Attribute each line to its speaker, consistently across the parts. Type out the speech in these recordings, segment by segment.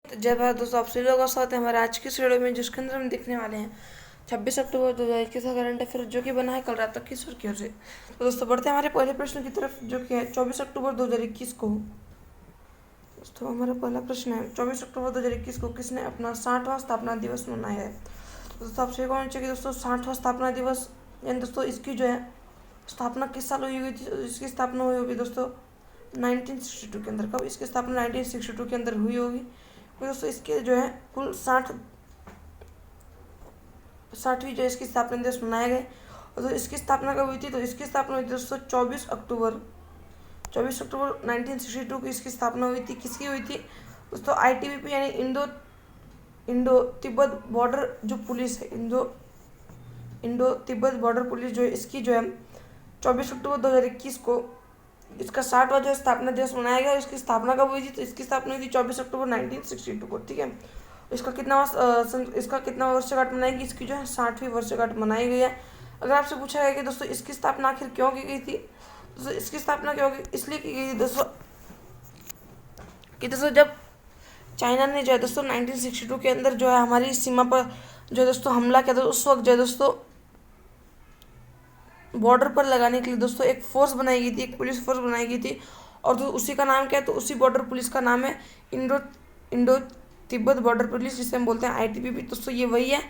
Speaker 1: तो जय भारत दोस्तों, आप सभी लोगों का स्वागत है हमारे आज की इस वीडियो में, जिसके अंदर हम देखने वाले हैं 26 अक्टूबर 2021 का करंट अफेयर जो कि बना है कल रात तक की सुर्खियों से। तो दोस्तों बढ़ते हैं हमारे पहले प्रश्न की तरफ, जो कि है 24 अक्टूबर 2021 को। दोस्तों हमारा पहला प्रश्न है 24 अक्टूबर 2021 को किसने अपना 60वां स्थापना दिवस मनाया है। तो दोस्तों आपसे कौन चाहिए दोस्तों 60वां स्थापना दिवस, यानी दोस्तों इसकी जो है स्थापना किस साल हुई थी। इसकी स्थापना हुई होगी दोस्तों 1962 के अंदर। कब इसकी स्थापना 1962 के अंदर हुई होगी। तो दोस्तों इसके जो है कुल 60वीं जो इसकी स्थापना दिवस मनाए गए। और तो इसकी स्थापना कब हुई थी, तो इसकी स्थापना हुई थी दोस्तों 24 अक्टूबर 1962 की इसकी स्थापना हुई थी। किसकी हुई थी दोस्तों, ITBP यानी इंडो तिब्बत बॉर्डर जो पुलिस है, इंडो तिब्बत बॉर्डर पुलिस जो है, इसकी जो है 24 अक्टूबर 2021 को इसका 60वां जो स्थापना दिवस मनाया गया। इसकी स्थापना कब हुई थी, तो इसकी स्थापना हुई थी 24 अक्टूबर 1962 को। ठीक है, इसका कितना वर्षगांठ मनाएगी, इसकी जो है 60वीं वर्षगांठ मनाई गई है। अगर आपसे पूछा गया कि दोस्तों इसकी स्थापना आखिर क्यों की गई थी, दोस्तों इसकी स्थापना क्यों इसलिए की गई थी दोस्तों कि दोस्तों जब चाइना ने जो है दोस्तों 1962 के अंदर जो है हमारी सीमा पर जो है दोस्तों हमला किया था, उस वक्त जो है दोस्तों बॉर्डर पर लगाने के लिए दोस्तों एक फोर्स बनाई गई थी, एक पुलिस फोर्स बनाई गई थी। और तो उसी का नाम क्या है, तो उसी बॉर्डर पुलिस का नाम है इंडो तिब्बत बॉर्डर पुलिस, जिसे हम बोलते हैं ITBP। दोस्तों ये वही है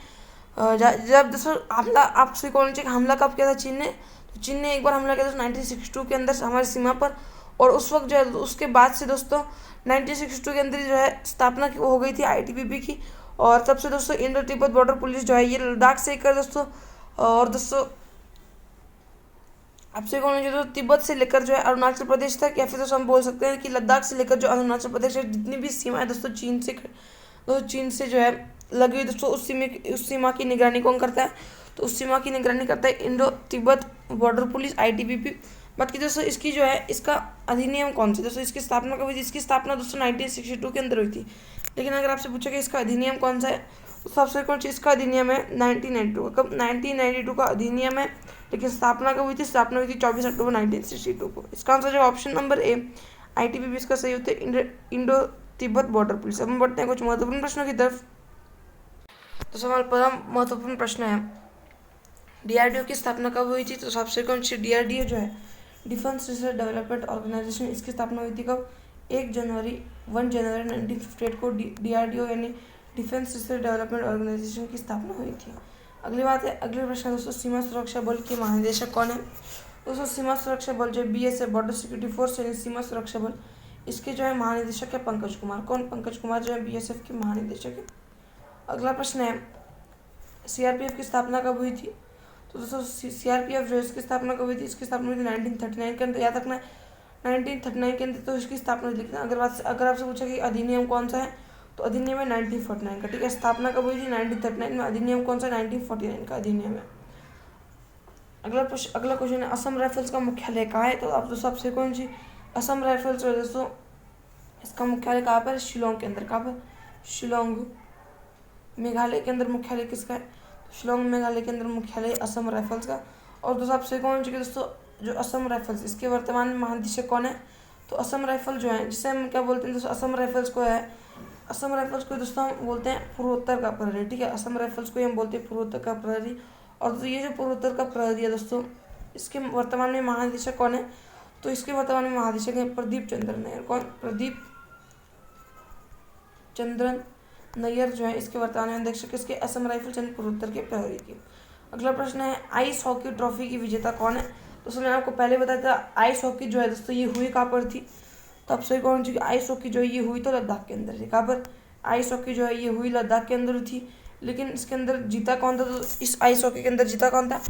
Speaker 1: जब दोस्तों हमला, आपसे कौन सी हमला कब किया था चीन ने, तो चीन ने एक बार हमला किया था 1962 के अंदर हमारी सीमा पर। और उस वक्त जो है उसके बाद से दोस्तों 1962 के अंदर जो है स्थापना हो गई थी ITBP की। और तब से दोस्तों इंडो तिब्बत बॉर्डर पुलिस जो है ये लद्दाख से लेकर दोस्तों, और दोस्तों आपसे कौन जो तिब्बत से लेकर जो है अरुणाचल प्रदेश तक, या फिर दोस्तों हम बोल सकते हैं कि लद्दाख से लेकर जो अरुणाचल प्रदेश है, जितनी भी सीमा है दोस्तों चीन से जो है लगी हुई दोस्तों, उस सीमा की निगरानी कौन करता है, तो उस सीमा की निगरानी करता है Indo Tibet border police ITBP। बात की दोस्तों इसकी जो है इसका अधिनियम कौन सा, दोस्तों इसकी स्थापना कब हुई थी, इसकी स्थापना दोस्तों 1962 के अंदर हुई थी। लेकिन अगर आपसे पूछा कि इसका अधिनियम कौन सा है, तो सबसे कौन सी इसका अधिनियम है 1992 का। कब 1992 का अधिनियम है, लेकिन स्थापना कब हुई थी, स्थापना हुई थी 24 अक्टूबर 1962 को। इसका आंसर जो ऑप्शन नंबर ए ITBP इसका सही होता है, इंडो तिब्बत बॉर्डर पुलिस। अब हम बढ़ते हैं कुछ महत्वपूर्ण प्रश्नों की तरफ। तो सवाल पहला महत्वपूर्ण प्रश्न है DRDO की स्थापना कब हुई थी, तो सबसे कौन सी DRDO जो है डिफेंस रिसर्च डेवलपमेंट ऑर्गेनाइजेशन, इसकी स्थापना हुई थी कब, 1 जनवरी 1958 को DRDO यानी डिफेंस रिसर्च डेवलपमेंट ऑर्गेनाइजेशन की स्थापना हुई थी। अगली बात है, अगले प्रश्न दोस्तों सीमा सुरक्षा बल के महानिदेशक कौन है। दोस्तों सीमा सुरक्षा बल जो BSF बॉर्डर सिक्योरिटी फोर्स यानी सीमा सुरक्षा बल, इसके जो है महानिदेशक है पंकज कुमार। कौन, पंकज कुमार जो है BSF के महानिदेशक है। अगला प्रश्न है CRPF की स्थापना कब हुई थी, तो दोस्तों CRPF जो है इसकी स्थापना कब हुई थी, इसकी स्थापना हुई थी 1939 के अंदर। याद रखना 1939 के अंदर तो इसकी स्थापना हुई। लेकिन अगर आपसे पूछा कि अधिनियम कौन सा है, तो अधिनियम है 1949 का। ठीक है, स्थापना कब हुई थी 1939 में, अधिनियम कौन सा 1949 का अधिनियम है। अगला क्वेश्चन है असम राइफल्स का मुख्यालय कहाँ है, तो आप दोस्तों आपसे कौन सी असम राइफल्स जो है दोस्तों इसका मुख्यालय कहाँ पर, शिलोंग के अंदर। कहाँ पर, शिलोंग मेघालय के अंदर मुख्यालय किसका है, तो शिलोंग मेघालय के अंदर मुख्यालय असम राइफल्स का। और दोस्तों आपसे कौन सी दोस्तों जो असम राइफल्स इसके वर्तमान में महानिदेशक कौन है, तो असम राइफल जो है जिसे हम क्या बोलते हैं दोस्तों, असम राइफल्स को दोस्तों हम बोलते हैं पूर्वोत्तर का प्रहरी। ठीक है, असम राइफल्स को हम बोलते हैं पूर्वोत्तर का प्रहरी। और दोस्तों ये जो पूर्वोत्तर का प्रहरी है दोस्तों, इसके वर्तमान में महानिदेशक कौन है, तो इसके वर्तमान में महानिदेशक है प्रदीप चंद्रन नायर। कौन, प्रदीप चंद्रन नैयर जो है इसके वर्तमान में अध्यक्ष इसके असम राइफल्स एंड पूर्वोत्तर के प्रहरी की। अगला प्रश्न है आइस हॉकी ट्रॉफी की विजेता कौन है। दोस्तों मैंने आपको पहले बताया था आइस हॉकी जो है दोस्तों ये हुई कहाँ पर थी, तो अब सही कौन सी आइस हॉकी जो है ये हुई तो लद्दाख के अंदर थी। कहाँ पर, आइस हॉकी जो है ये हुई लद्दाख के अंदर थी। लेकिन इसके अंदर जीता कौन था, तो इस आइस हॉकी के अंदर जीता कौन था,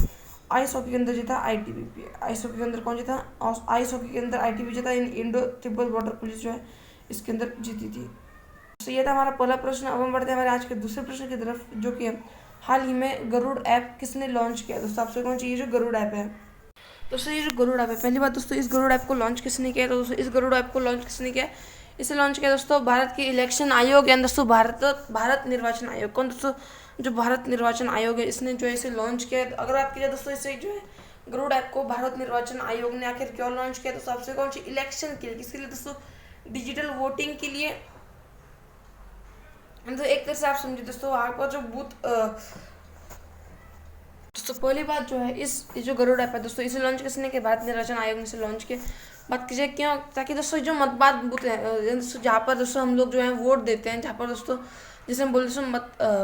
Speaker 1: आइस हॉकी के अंदर जीता ITBP। आइस हॉकी के अंदर कौन जीता, और आइस हॉकी के अंदर ITBP जीता, इंडो तिब्बत बॉर्डर पुलिस जो है इसके अंदर जीती थी। तो ये था हमारा पहला प्रश्न। अब हम बढ़ते हैं हमारे आज के दूसरे प्रश्न की तरफ, जो कि हाल ही में गरुड़ ऐप किसने लॉन्च किया। दोस्तों आपसे कौन चाहिए जो गरुड़ ऐप है, दोस्तों ये जो गरुड़ ऐप है, पहली बात दोस्तों इस गरुड़ ऐप को लॉन्च किसने किया, तो दोस्तों इस गरुड़ ऐप को लॉन्च किसने किया, इसे लॉन्च किया दोस्तों भारत के इलेक्शन आयोग यानी दोस्तों भारत निर्वाचन आयोग। कौन दोस्तों, जो भारत निर्वाचन आयोग है इसने जो है इसे लॉन्च किया है। अगर आप किया दोस्तों इसे जो है गरुड़ ऐप को भारत निर्वाचन आयोग ने आखिर क्यों लॉन्च किया, दोस्तों आपसे कौन सी इलेक्शन के लिए, किसके लिए दोस्तों, डिजिटल वोटिंग के लिए तो एक तरह से आप समझिए दोस्तों, वहाँ पर जो दोस्तों पहली बात जो है, ये जो गरुड़ ऐप है दोस्तों, इसे लॉन्च किसने किया? भारत निर्वाचन आयोग ने इसे लॉन्च किया। बात कीजिए क्यों? ताकि दोस्तों जो मतदान बूथ है दोस्तों, जहाँ पर दोस्तों हम लोग जो है वोट देते हैं, जहाँ पर दोस्तों जैसे हम बोलते हैं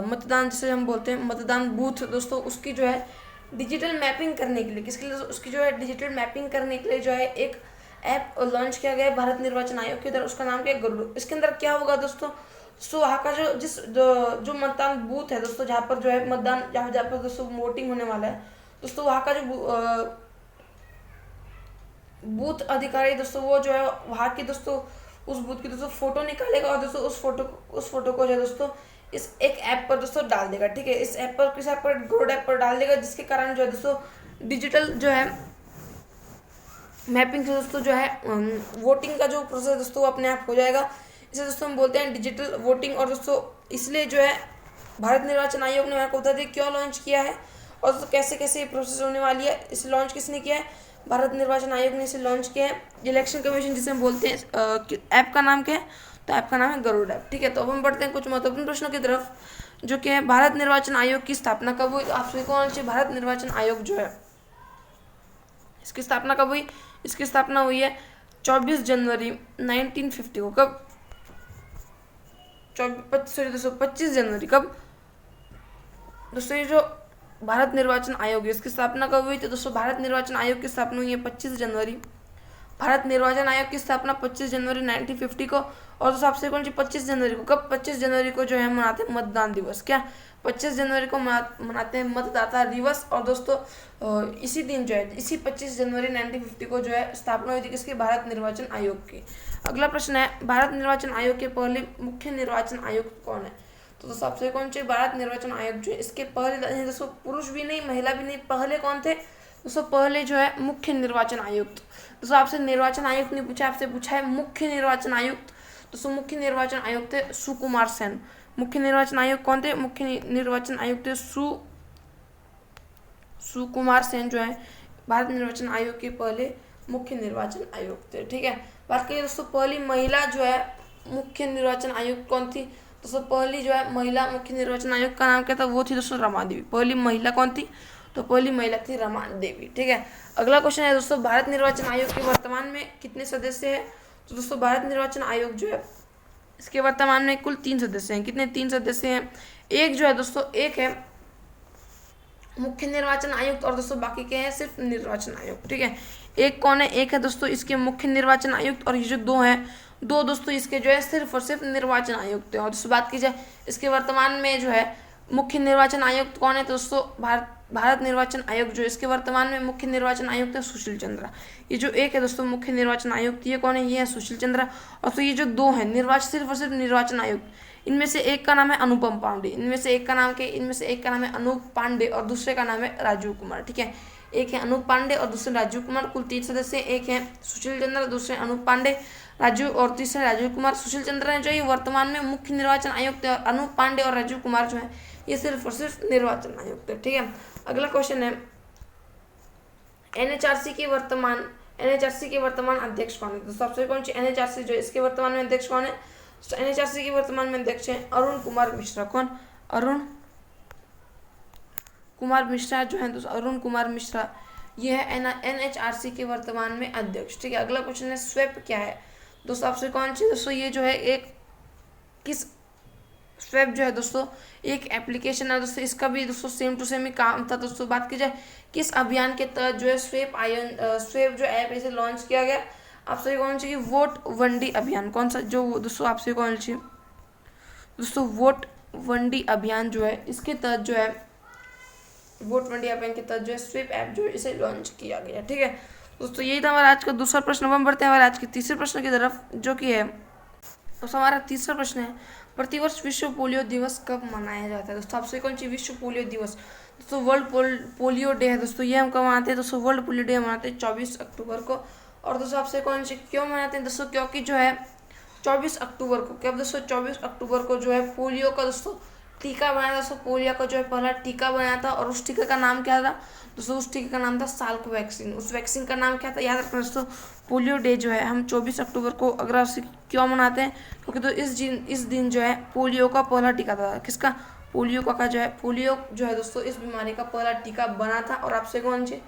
Speaker 1: मतदान, जिसे हम बोलते हैं मतदान बूथ दोस्तों, उसकी जो है डिजिटल मैपिंग करने के लिए, किसके लिए? उसकी जो है डिजिटल मैपिंग करने के लिए जो है एक ऐप लॉन्च किया गया है भारत निर्वाचन आयोग के द्वारा। उसका नाम क्या है? गरुड़। इसके अंदर क्या होगा दोस्तों? सो वहाँ का जो मतदान बूथ है दोस्तों, जहाँ पर जो है मतदान, जहाँ पर दोस्तों वोटिंग होने वाला है दोस्तों, वहाँ का जो बूथ अधिकारी दोस्तों, वो जो है वहाँ की दोस्तों उस बूथ की दोस्तों फोटो निकालेगा, और दोस्तों उस फोटो को जो है दोस्तों इस एक ऐप पर दोस्तों डाल देगा। ठीक है, इस ऐप पर, किस ऐप पर? गरुड़ ऐप पर डाल देगा, जिसके कारण जो है दोस्तों डिजिटल जो है मैपिंग से दोस्तों जो है वोटिंग का जो प्रोसेस दोस्तों अपने आप हो जाएगा। इसे दोस्तों हम बोलते हैं डिजिटल वोटिंग। और दोस्तों इसलिए जो है भारत निर्वाचन आयोग ने आपको बता दें क्यों लॉन्च किया है, और दोस्तों कैसे कैसे ये प्रोसेस होने वाली है। इसे लॉन्च किसने किया है? भारत निर्वाचन आयोग ने इसे लॉन्च किया है। इलेक्शन कमीशन जिसे हम बोलते हैं, ऐप का नाम क्या है? तो ऐप का नाम है गरुड़ ऐप। ठीक है, तो अब हम बढ़ते हैं कुछ महत्वपूर्ण प्रश्नों की तरफ, जो कि है भारत निर्वाचन आयोग की स्थापना कब हुई? तो आप सभी को आना चाहिए, भारत निर्वाचन आयोग जो है इसकी स्थापना कब हुई? इसकी स्थापना हुई है 24 जनवरी 1950 को। कब? 25 जनवरी। कब दोस्तों? ये जो भारत निर्वाचन आयोग है इसकी स्थापना कब हुई? तो दोस्तों भारत निर्वाचन आयोग की स्थापना हुई है 25 जनवरी। भारत निर्वाचन आयोग की स्थापना 25 जनवरी 1950 को। और दोस्तों आपसे कौन सी 25 जनवरी को? कब? 25 जनवरी को जो है मनाते हैं मतदान दिवस। क्या? 25 जनवरी को मनाते हैं मतदाता दिवस। और दोस्तों इसी दिन जो है, इसी 25 जनवरी 1950 को जो है स्थापना हुई थी किसकी? भारत निर्वाचन आयोग की। अगला प्रश्न है, भारत निर्वाचन आयोग के पहले मुख्य निर्वाचन आयुक्त कौन है? तो दोस्तों आपसे कौन सी भारत निर्वाचन आयोग जो इसके पहले दोस्तों पुरुष भी नहीं, महिला भी नहीं, पहले कौन थे दोस्तों? पहले जो है मुख्य निर्वाचन आयुक्त। दोस्तों आपसे निर्वाचन आयुक्त नहीं पूछा, आपसे पूछा है मुख्य निर्वाचन आयुक्त। दोस्तों मुख्य निर्वाचन आयुक्त थे सुकुमार सेन। मुख्य निर्वाचन आयुक्त कौन थे? मुख्य निर्वाचन आयुक्त थे सुकुमार सेन जो है भारत निर्वाचन आयोग के पहले मुख्य निर्वाचन आयुक्त थे। ठीक है, बात करिए दोस्तों पहली महिला जो है मुख्य निर्वाचन आयुक्त कौन थी? दोस्तों पहली जो है महिला मुख्य निर्वाचन आयुक्त का नाम क्या था? वो थी दोस्तों रमा देवी। पहली महिला कौन थी? तो पहली महिला थी रमा देवी। ठीक है, अगला क्वेश्चन है दोस्तों, भारत निर्वाचन आयोग के वर्तमान में कितने सदस्य हैं? तो दोस्तों भारत निर्वाचन आयोग जो है इसके वर्तमान में कुल 3 सदस्य हैं। कितने? 3 सदस्य हैं। एक जो है दोस्तों, एक है मुख्य निर्वाचन आयुक्त, और दोस्तों बाकी के हैं सिर्फ निर्वाचन आयुक्त। ठीक है, एक कौन है? एक है दोस्तों इसके मुख्य निर्वाचन आयुक्त, और ये जो दो हैं, दो दोस्तों इसके जो है सिर्फ और सिर्फ निर्वाचन आयुक्त है। और दोस्तों बात की जाए इसके वर्तमान में जो है मुख्य निर्वाचन आयुक्त कौन है? तो दोस्तों भारत निर्वाचन आयोग जो इसके वर्तमान में मुख्य निर्वाचन आयुक्त है सुशील चंद्रा। ये जो एक है दोस्तों मुख्य निर्वाचन आयुक्त, ये कौन है? ये है सुशील चंद्रा। और तो ये जो दो है निर्वाचन, सिर्फ और सिर्फ निर्वाचन आयुक्त, इनमें से एक का नाम है अनुपम पांडे। इनमें से एक का नाम है अनूप पांडे, और दूसरे का नाम है राजीव कुमार। ठीक है, एक है अनूप पांडे और दूसरे राजीव कुमार। कुल 3 सदस्य, एक है सुशील चंद्र, दूसरे अनूप पांडे, राजीव और तीसरे राजीव कुमार। सुशील चंद्र जो है वर्तमान में मुख्य निर्वाचन आयुक्त है, और अनूप पांडे और राजीव कुमार जो है ये सिर्फ और सिर्फ निर्वाचन आयुक्त है। ठीक है, अगला क्वेश्चन है, एनएचआरसी के वर्तमान अध्यक्ष कौन है? तो सबसे कौन सी एनएचआरसी जो है इसके वर्तमान में अध्यक्ष कौन है? तो एनएचआरसी के वर्तमान में अध्यक्ष है अरुण कुमार मिश्रा। कौन? अरुण कुमार मिश्रा जो है दोस्तों, अरुण कुमार मिश्रा ये है एनएचआरसी के वर्तमान में अध्यक्ष। ठीक है, अगला क्वेश्चन है, स्वेप क्या है? दोस्तों आपसे कौन सी दोस्तों ये जो है एक किस स्वेप जो है दोस्तों एक एप्लीकेशन है दोस्तों, इसका भी दोस्तों सेम टू सेम ही काम था। दोस्तों बात की जाए किस अभियान के तहत जो है स्वेप जो ऐप इसे लॉन्च किया गया? आपसे कौन सी? वोट वंडी अभियान। कौन सा? जो दोस्तों आपसे कौन सी दोस्तों वोट वंडी अभियान जो है इसके तहत जो है वोट वंडी अभियान के तहत जो है स्वेप ऐप जो है इसे लॉन्च किया गया। ठीक है दोस्तों, यही था हमारा आज का दूसरा प्रश्न। हम बढ़ते हैं हमारे आज के तीसरे प्रश्न की तरफ, जो कि है दोस्तों हमारा तीसरा प्रश्न है, प्रतिवर्ष विश्व पोलियो दिवस कब मनाया जाता है? दोस्तों आपसे कौन सी विश्व पोलियो दिवस? दोस्तों वर्ल्ड पोलियो डे है दोस्तों, ये हम कब मनाते हैं? दोस्तों वर्ल्ड पोलियो डे मनाते हैं 24 अक्टूबर को। और दोस्तों आपसे कौन सी क्यों मनाते हैं? दोस्तों क्योंकि जो है 24 अक्टूबर को, क्या दोस्तों 24 अक्टूबर को जो है पोलियो का दोस्तों टीका बनाया था दोस्तों, पोलियो का जो है पहला टीका बनाया था, और उस टीका का नाम क्या था दोस्तों? उस टीके का नाम था साल्क वैक्सीन। उस वैक्सीन का नाम क्या था? याद रखना दोस्तों, पोलियो डे जो है हम 24 अक्टूबर को अगला क्यों मनाते हैं? क्योंकि तो इस दिन जो है पोलियो का पहला टीका था। किसका? पोलियो का जो है, पोलियो जो है दोस्तों इस बीमारी का पहला टीका बना था। और आपसे कौन सी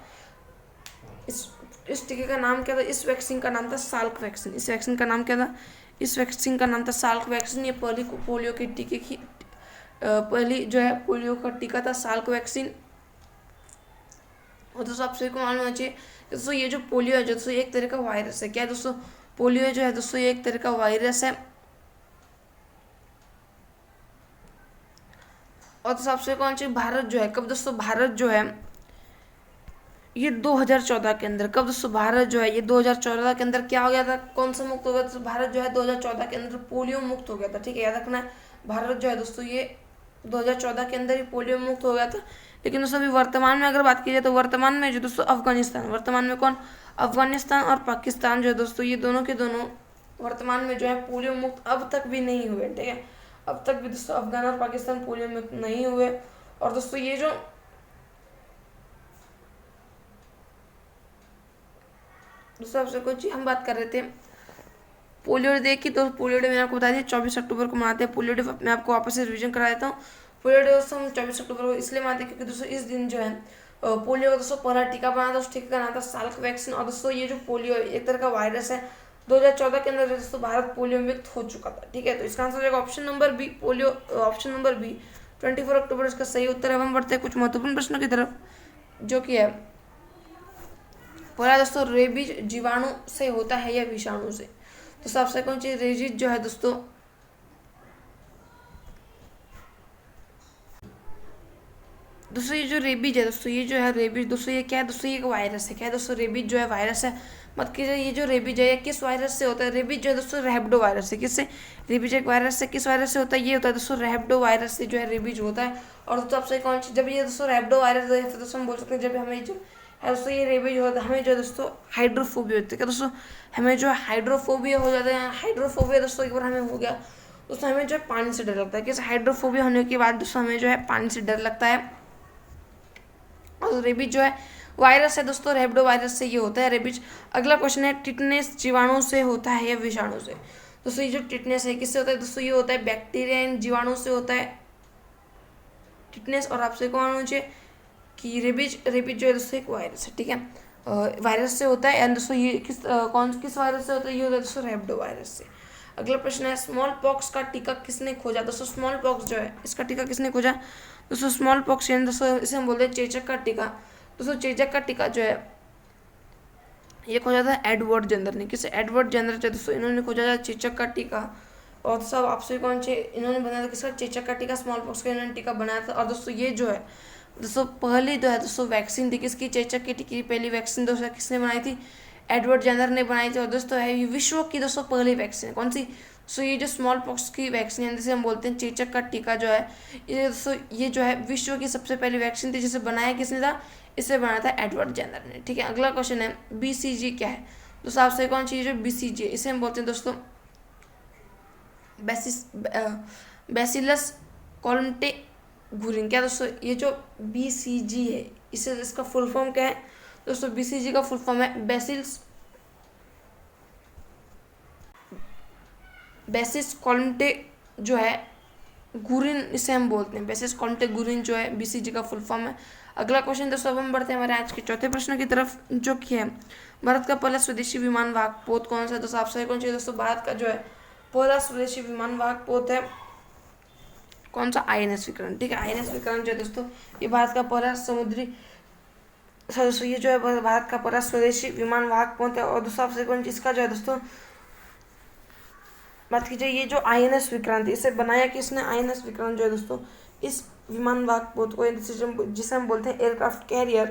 Speaker 1: इस टीके का नाम क्या था? इस वैक्सीन का नाम था साल्क वैक्सीन। इस वैक्सीन का नाम क्या था? इस वैक्सीन का नाम था साल्क वैक्सीन। ये पहली पोलियो के टीके की पहली जो है पोलियो का टीका था साल्क वैक्सीन। और दोस्तों आप सभी को मालूम होना चाहिए दोस्तों, ये जो पोलियो है जो दोस्तों एक तरह का वायरस है। क्या है दोस्तों? पोलियो जो है दोस्तों ये एक तरह का वायरस है। और दोस्तों आपसे कौन सी भारत जो है कब दोस्तों, भारत जो है ये 2014 के अंदर, कब दोस्तों भारत जो है ये 2014 के अंदर क्या हो गया था? कौन सा मुक्त हो गया? दोस्तों भारत जो है 2014 के अंदर पोलियो मुक्त हो गया था। ठीक है, याद रखना है, भारत जो है दोस्तों ये 2014 के अंदर ही पोलियो मुक्त हो गया था। लेकिन दोस्तों अभी वर्तमान में अगर बात की जाए तो वर्तमान में जो दोस्तों अफगानिस्तान, वर्तमान में कौन? अफगानिस्तान और पाकिस्तान जो है दोस्तों ये दोनों के दोनों वर्तमान में जो है पोलियो मुक्त अब तक भी नहीं हुए। ठीक है, अब तक भी दोस्तों अफगान और पाकिस्तान पोलियो मुक्त नहीं हुए। और दोस्तों ये जो दूसरा आपसे कुछ हम बात कर रहे थे पोलियो डे की, तो पोलियो डे मैंने आपको बता दिया 24 अक्टूबर को मनाते हैं। पोलियो डे मैं आपको वापस से रिवीजन करा देता हूँ। पोलियो डे दोस्तों हम 24 अक्टूबर को इसलिए मनाते हैं क्योंकि दोस्तों इस दिन जो है पोलियो का दोस्तों पहला टीका बना था। उस टीके का नाम था साल्क वैक्सीन। और दोस्तों ये जो पोलियो एक तरह का वायरस है, 2014 के अंदर दोस्तों भारत पोलियो मुक्त हो चुका था। ठीक है, तो इसका आंसर हो जाएगा option number B, polio. Option number B 24 अक्टूबर इसका सही उत्तर है। हम बढ़ते हैं कुछ महत्वपूर्ण प्रश्नों की तरफ, जो कि है पहला दोस्तों, रेबीज जीवाणु से होता है या विषाणु से? तो सबसे कौन सी रेबीज जो है दोस्तों ये जो रेबीज है दोस्तों, ये जो है रेबीज दोस्तों ये क्या है दोस्तों? ये एक वायरस है। क्या है दोस्तों? रेबीज जो है वायरस है। मत कीजिए, ये जो रेबीज है ये किस वायरस से होता है? रेबीज जो है दोस्तों रैबिडो वायरस से। किससे? रेबीज एक वायरस से, किस वायरस से होता है? ये होता है दोस्तों रैबिडो वायरस से जो है रेबीज होता है। और दोस्तों आपसे कौन सी, जब ये दोस्तों रैबिडो वायरस है फिर दोस्तों हम बोल सकते हैं जब हमें जो है दोस्तों ये रेबीज होता है, हमें जो है दोस्तों हाइड्रोफोबिया होती है। क्या दोस्तों? हमें जो है हाइड्रोफोबिया हो जाता है। हाइड्रोफोबिया दोस्तों एक बार हमें हो गया दोस्तों, हमें जो है पानी से डर लगता है। किस? हाइड्रोफोबिया होने के बाद दोस्तों हमें जो है पानी से डर लगता है। और रेबीज जो है वायरस है दोस्तों, रैबिडो वायरस से ये होता है रेबीज। अगला क्वेश्चन है, टिटनेस जीवाणु से होता है या विषाणु से? दोस्तों ये जो टिटनेस है किससे होता है दोस्तों? ये होता है बैक्टीरिया एंड जीवाणु से होता है टिटनेस। और आपसे कौन मुझे कि रेबीज जो है दोस्तों एक वायरस है। ठीक है, वायरस से होता है। एंड दोस्तों ये किस वायरस से होता है? ये होता है दोस्तों रैबिडो वायरस से। अगला प्रश्न है, स्मॉल पॉक्स का टीका किसने खोजा? दोस्तों स्मॉल पॉक्स जो है इसका टीका किसने खोजा? दोस्तों स्मॉल पॉक्स यानी दोस्तों इसे हम बोलते हैं चेचक का टीका। दोस्तों चेचक का टीका जो है ये खोजा था एडवर्ड जेनर ने। किसे? एडवर्ड जेनर जो दोस्तों इन्होंने खोजा था चेचक का टीका। और सब आपसे कौन से इन्होंने बनाया था? किसका? चेचक का टीका, स्मॉल पॉक्स का इन्होंने टीका बनाया था। और दोस्तों ये जो है दोस्तों पहली जो है दोस्तों वैक्सीन थी किसकी? चेचक की टीके की पहली वैक्सीन दोस्तों किसने बनाई थी? एडवर्ड जेनर ने बनाई थी। और दोस्तों है ये विश्व की दोस्तों पहली वैक्सीन कौन सी? सो ये जो स्मॉल पॉक्स की वैक्सीन है जिसे हम बोलते हैं चेचक का टीका जो है ये दोस्तों ये जो है विश्व की सबसे पहली वैक्सीन थी। जिसे बनाया किसने था? इसे बनाया था एडवर्ड जेनर ने। ठीक है, अगला क्वेश्चन है, बीसीजी क्या है? दोस्तों आपसे कौन सी जो बीसीजी इसे हम बोलते हैं दोस्तों बैसिलस कॉन्टेगुरिन। क्या दोस्तों? ये जो बीसीजी है इसे इसका फुल फॉर्म क्या है दोस्तों? बीसीजी का फुल फॉर्म है बेसिस कॉन्टे जो है गुरिन, इसे हम बोलते हैं बेसिस कॉन्टेगुरिन जो है बीसीजी का फुल फॉर्म है। अगला क्वेश्चन दोस्तों अब हम बढ़ते हैं हमारे आज के चौथे प्रश्न की तरफ, जो कि है भारत का पहला स्वदेशी विमान वाहक पोत कौन सा है? दोस्तों आपसे कौन सी दोस्तों भारत का जो है पहला स्वदेशी विमान वाहक पोत है कौन सा? आईएनएस विक्रांत। ठीक है, आईएनएस विक्रांत जो है दोस्तों ये भारत का पहला समुद्री दोस्तों ये जो है भारत का पहला स्वदेशी विमान वाहक पोत है। और दोस्तों आपसे कौन इसका जो है दोस्तों बात कीजिए, ये जो आईएनएस विक्रांत इसे बनाया किसने? आईएनएस विक्रांत जो है दोस्तों इस विमान वाहक पोत को जिसे हम बोलते हैं एयरक्राफ्ट कैरियर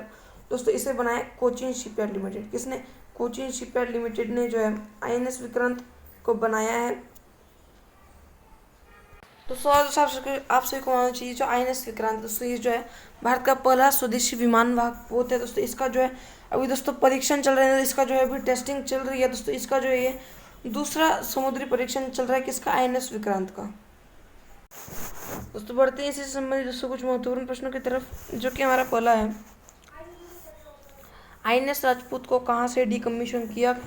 Speaker 1: दोस्तों इसे बनाया कोचिन शिपयार्ड लिमिटेड। किसने? कोचिन शिपयार्ड लिमिटेड ने जो है आईएनएस विक्रांत को बनाया है। तो आपसे को मालूम चाहिए जो आईएनएस विक्रांत दोस्तों ये जो है भारत का पहला स्वदेशी विमान वाहक पोत है। दोस्तों इसका जो है अभी दोस्तों परीक्षण चल रहे हैं, इसका जो है अभी टेस्टिंग चल रही है। दोस्तों इसका जो है ये दूसरा समुद्री परीक्षण चल रहा है किसका? आईएनएस विक्रांत का। दोस्तों बढ़ते हैं इसी से संबंधित दोस्तों कुछ महत्वपूर्ण प्रश्नों की तरफ, जो कि हमारा पहला है, INS राजपूत को कहाँ से डीकमीशन किया गया?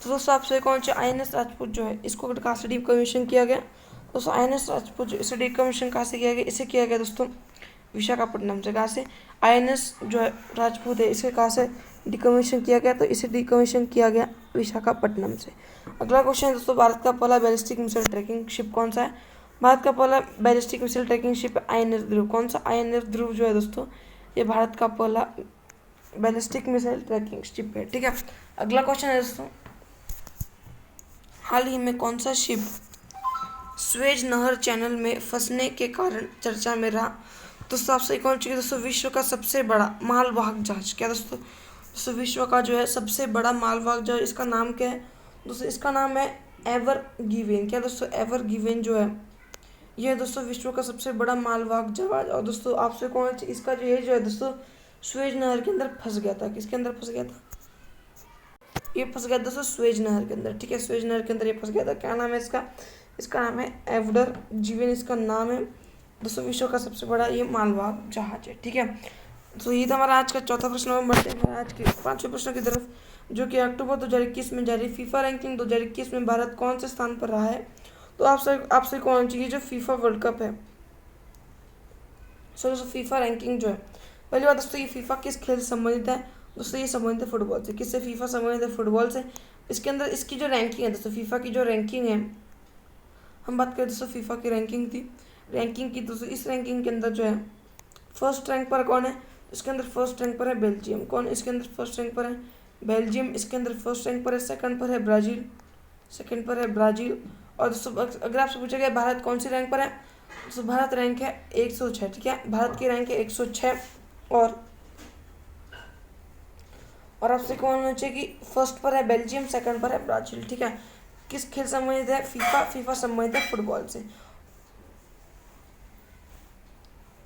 Speaker 1: तो दोस्तों आपसे कौन सा INS राजपूत जो है इसको कहाँ से डीकमीशन किया गया? दोस्तों INS राजपूत जो इसे डीकमीशन कहाँ से किया गया? इसे किया गया दोस्तों विशाखापट्टनम से। कहाँ से? INS जो है राजपूत है इसे कहाँ से डीकमीशन किया गया? तो इसे डीकमीशन किया गया विशाखापट्टनम से। अगला क्वेश्चन है दोस्तों, भारत का पहला बैलिस्टिक मिसाइल ट्रैकिंग शिप कौन सा है? भारत का पहला ballistic missile tracking ship INS ध्रुव। कौन सा? INS ध्रुव जो है दोस्तों ये भारत का पहला बैलिस्टिक मिसाइल ट्रैकिंग शिप है। ठीक है, अगला क्वेश्चन है दोस्तों, हाल ही में कौन सा शिप स्वेज नहर चैनल में फंसने के कारण चर्चा में रहा? दोस्तों आपसे कौन सी दोस्तों विश्व का सबसे बड़ा मालवाहक जहाज? क्या दोस्तों? दोस्तों विश्व का जो है सबसे बड़ा मालवाहक जहाज, इसका नाम क्या है? दोस्तों इसका नाम है एवर गिवेन। क्या दोस्तों? एवर गिवेन जो है यह दोस्तों विश्व का सबसे बड़ा मालवाहक जहाज। और दोस्तों आपसे कौन सी इसका जो है दोस्तों स्वेज नहर के अंदर फंस गया था। किसके अंदर फंस गया था? ये फंस गया दोस्तों स्वेज नहर के अंदर। ठीक है, स्वेज नहर के अंदर ये फंस गया था। क्या नाम है इसका? इसका नाम है एवर गिवेन, इसका नाम है दोस्तों विश्व का सबसे बड़ा ये मालवाहक जहाज है। ठीक है, तो ये था हमारा आज का चौथा प्रश्न। हम बढ़ते हैं आज के पांचवें प्रश्न की तरफ, जो कि अक्टूबर 2021 में जारी फीफा रैंकिंग 2021 में भारत कौन से स्थान पर रहा है? तो आपसे कौन सी जो फीफा वर्ल्ड कप है, सो दोस्तों फीफा रैंकिंग जो है, पहली बात दोस्तों ये फीफा किस खेल से संबंधित है? दोस्तों ये संबंधित है फुटबॉल से। किससे? फीफा संबंधित है फुटबॉल से। इसके अंदर इसकी जो रैंकिंग है दोस्तों, फीफा की जो रैंकिंग है, हम बात करें दोस्तों फीफा की रैंकिंग की दोस्तों, इस रैंकिंग के अंदर जो है फर्स्ट रैंक पर कौन है? इसके अंदर फर्स्ट रैंक पर है बेल्जियम। कौन इसके अंदर फर्स्ट रैंक पर है? बेल्जियम इसके अंदर फर्स्ट रैंक पर है। सेकंड पर है ब्राज़ील। और दोस्तों अगर आपसे पूछा गया भारत कौन सी रैंक पर है, तो भारत रैंक है 106। ठीक है, भारत की रैंक है 106। और आपसे कौन होना चाहिए कि फर्स्ट पर है बेल्जियम, सेकंड पर है ब्राज़ील। ठीक है, किस खेल संबंधित है? फीफा संबंधित है फुटबॉल से।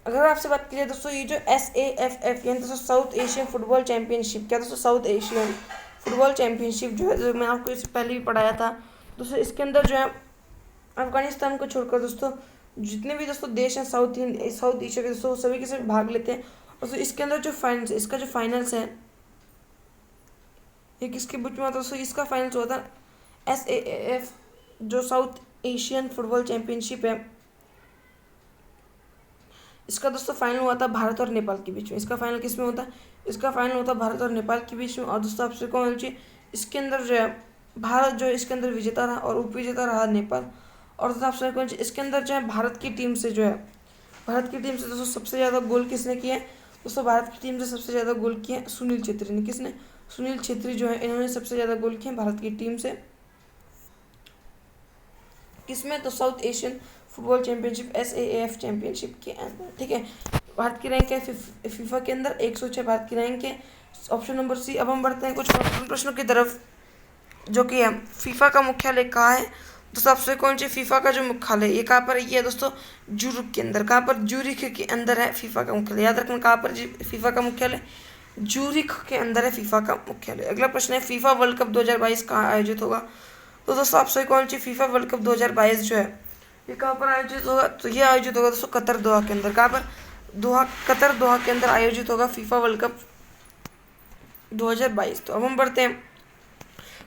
Speaker 1: अगर आपसे बात की जाए दोस्तों ये जो SAFF यानी दोस्तों साउथ एशियन फुटबॉल चैंपियनशिप, क्या दोस्तों साउथ एशियन फुटबॉल चैंपियनशिप जो है, जो मैं आपको इससे पहले भी पढ़ाया था दोस्तों, इसके अंदर जो है अफगानिस्तान को छोड़कर दोस्तों जितने भी दोस्तों देश हैं साउथ एशिया के दोस्तों सभी के सभी भाग लेते हैं। दोस्तों इसके अंदर जो फाइनल्स है, इसका जो फाइनल्स है ये किसके बीच में हुआ था दोस्तों? इसका फाइनल्स हुआ था SAAF जो साउथ एशियन फुटबॉल चैंपियनशिप है, इसका दोस्तों फाइनल हुआ था भारत और नेपाल के बीच में। इसका फाइनल किस में होता है? इसका फाइनल होता है भारत और नेपाल के बीच में। और दोस्तों आपसे कौन सी इसके अंदर जो है भारत जो है इसके अंदर विजेता रहा और उपविजेता रहा नेपाल। और दोस्तों आपसे कौन सी इसके अंदर जो है भारत की टीम से दोस्तों सबसे ज़्यादा गोल किसने किए? दोस्तों भारत की टीम से सबसे ज़्यादा गोल किए सुनील छेत्री ने। किसने? सुनील छेत्री जो है इन्होंने सबसे ज़्यादा गोल किए भारत की टीम से। किसमें? तो south Asian football championship SAAF championship के अंदर। ठीक है, भारत की रैंक है फीफा के अंदर 106 भारत की रैंक है, ऑप्शन नंबर सी। अब हम बढ़ते हैं कुछ महत्वपूर्ण प्रश्नों की तरफ, जो कि है फीफा का मुख्यालय कहाँ है? दोस्तों आपसे कौन सी फीफा का जो मुख्यालय ये कहाँ पर है? ये है दोस्तों जूरिख के अंदर। कहाँ पर? जूरिख के अंदर है फीफा का मुख्यालय। याद रखना कहाँ पर फीफा का मुख्यालय? जूरिख के अंदर है फीफा का मुख्यालय। अगला प्रश्न है फीफा वर्ल्ड कप 2022 कहाँ आयोजित होगा? तो दोस्तों आपसे कौन सी फीफा वर्ल्ड कप 2022 जो है ये कहाँ पर आयोजित होगा? तो ये आयोजित होगा दोस्तों कतर दोहा के अंदर। कहाँ पर? कतर दोहा के अंदर आयोजित होगा फीफा वर्ल्ड कप 2022। तो अब हम बढ़ते हैं